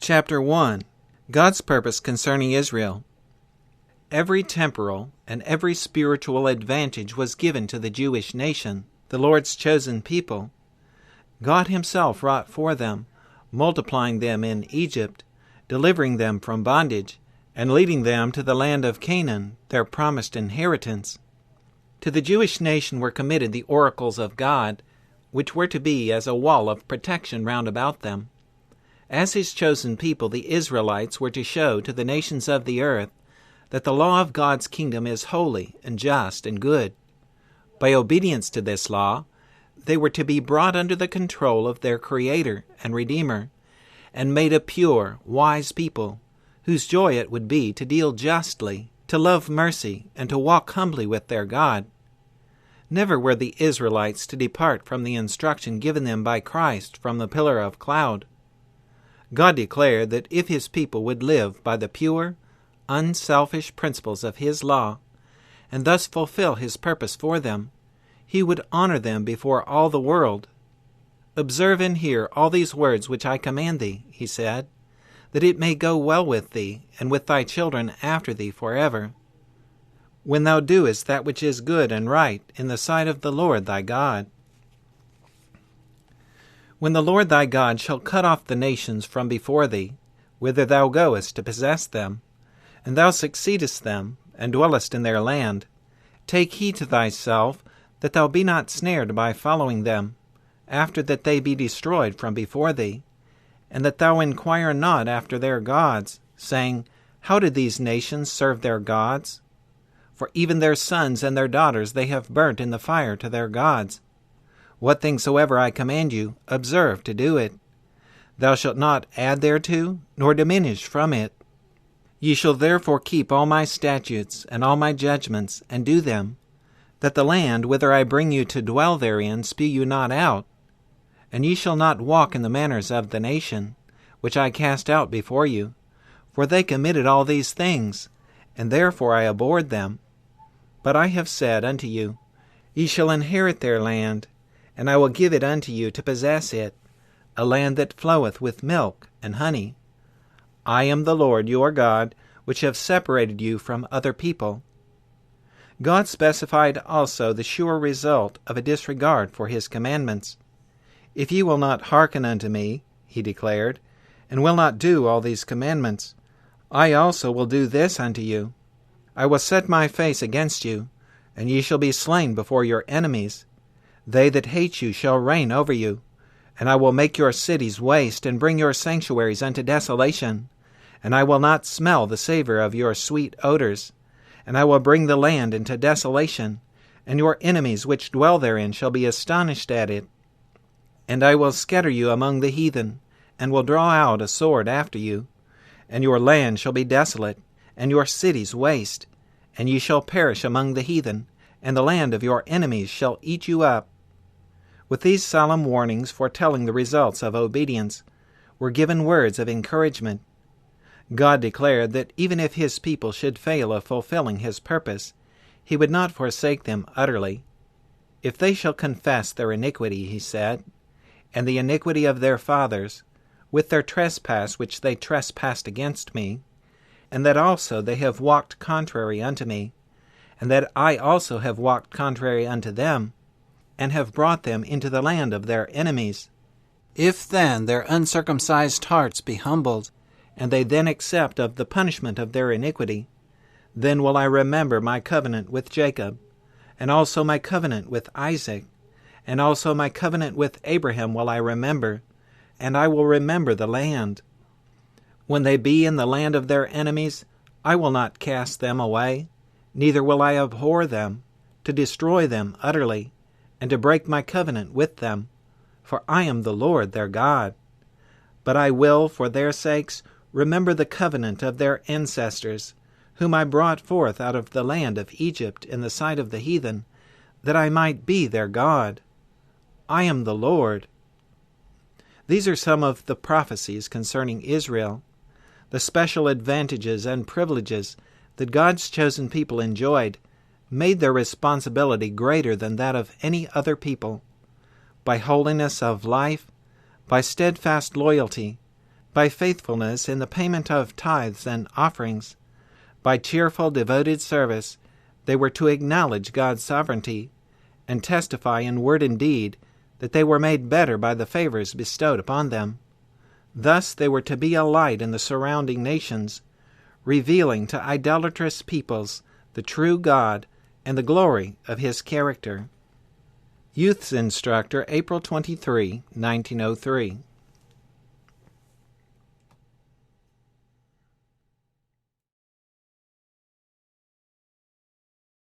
Chapter 1. God's Purpose Concerning Israel. Every temporal and every spiritual advantage was given to the Jewish nation, the Lord's chosen people. God Himself wrought for them, multiplying them in Egypt, delivering them from bondage, and leading them to the land of Canaan, their promised inheritance. To the Jewish nation were committed the oracles of God, which were to be as a wall of protection round about them. As His chosen people, the Israelites were to show to the nations of the earth that the law of God's kingdom is holy and just and good. By obedience to this law, they were to be brought under the control of their Creator and Redeemer, and made a pure, wise people, whose joy it would be to deal justly, to love mercy, and to walk humbly with their God. Never were the Israelites to depart from the instruction given them by Christ from the pillar of cloud. God declared that if His people would live by the pure, unselfish principles of His law, and thus fulfill His purpose for them, He would honor them before all the world. "Observe and hear all these words which I command thee," He said, "that it may go well with thee, and with thy children after thee forever, when thou doest that which is good and right in the sight of the Lord thy God. When the Lord thy God shall cut off the nations from before thee, whither thou goest to possess them, and thou succeedest them, and dwellest in their land, take heed to thyself that thou be not snared by following them, after that they be destroyed from before thee, and that thou inquire not after their gods, saying, How did these nations serve their gods? For even their sons and their daughters they have burnt in the fire to their gods. What things soever I command you, observe to do it. Thou shalt not add thereto, nor diminish from it. Ye shall therefore keep all my statutes and all my judgments, and do them, that the land whither I bring you to dwell therein spew you not out. And ye shall not walk in the manners of the nation, which I cast out before you, for they committed all these things, and therefore I abhorred them. But I have said unto you, Ye shall inherit their land, and I will give it unto you to possess it, a land that floweth with milk and honey. I am the Lord your God, which have separated you from other people." God specified also the sure result of a disregard for His commandments. "If ye will not hearken unto me," He declared, "and will not do all these commandments, I also will do this unto you. I will set my face against you, and ye shall be slain before your enemies. They that hate you shall reign over you, and I will make your cities waste, and bring your sanctuaries unto desolation, and I will not smell the savor of your sweet odors, and I will bring the land into desolation, and your enemies which dwell therein shall be astonished at it. And I will scatter you among the heathen, and will draw out a sword after you, and your land shall be desolate, and your cities waste, and ye shall perish among the heathen, and the land of your enemies shall eat you up." With these solemn warnings foretelling the results of obedience were given words of encouragement. God declared that even if His people should fail of fulfilling His purpose, He would not forsake them utterly. "If they shall confess their iniquity," He said, "and the iniquity of their fathers, with their trespass which they trespassed against me, and that also they have walked contrary unto me, and that I also have walked contrary unto them, and have brought them into the land of their enemies. If then their uncircumcised hearts be humbled, and they then accept of the punishment of their iniquity, then will I remember my covenant with Jacob, and also my covenant with Isaac, and also my covenant with Abraham will I remember, and I will remember the land. When they be in the land of their enemies, I will not cast them away, neither will I abhor them, to destroy them utterly, and to break my covenant with them, for I am the Lord their God. But I will, for their sakes, remember the covenant of their ancestors, whom I brought forth out of the land of Egypt in the sight of the heathen, that I might be their God. I am the Lord." These are some of the prophecies concerning Israel. The special advantages and privileges that God's chosen people enjoyed made their responsibility greater than that of any other people. By holiness of life, by steadfast loyalty, By faithfulness in the payment of tithes and offerings, by cheerful, devoted service, they were to acknowledge God's sovereignty and testify in word and deed that they were made better by the favors bestowed upon them. Thus they were to be a light in the surrounding nations, revealing to idolatrous peoples the true God and the glory of His character. Youth's Instructor, April 23, 1903.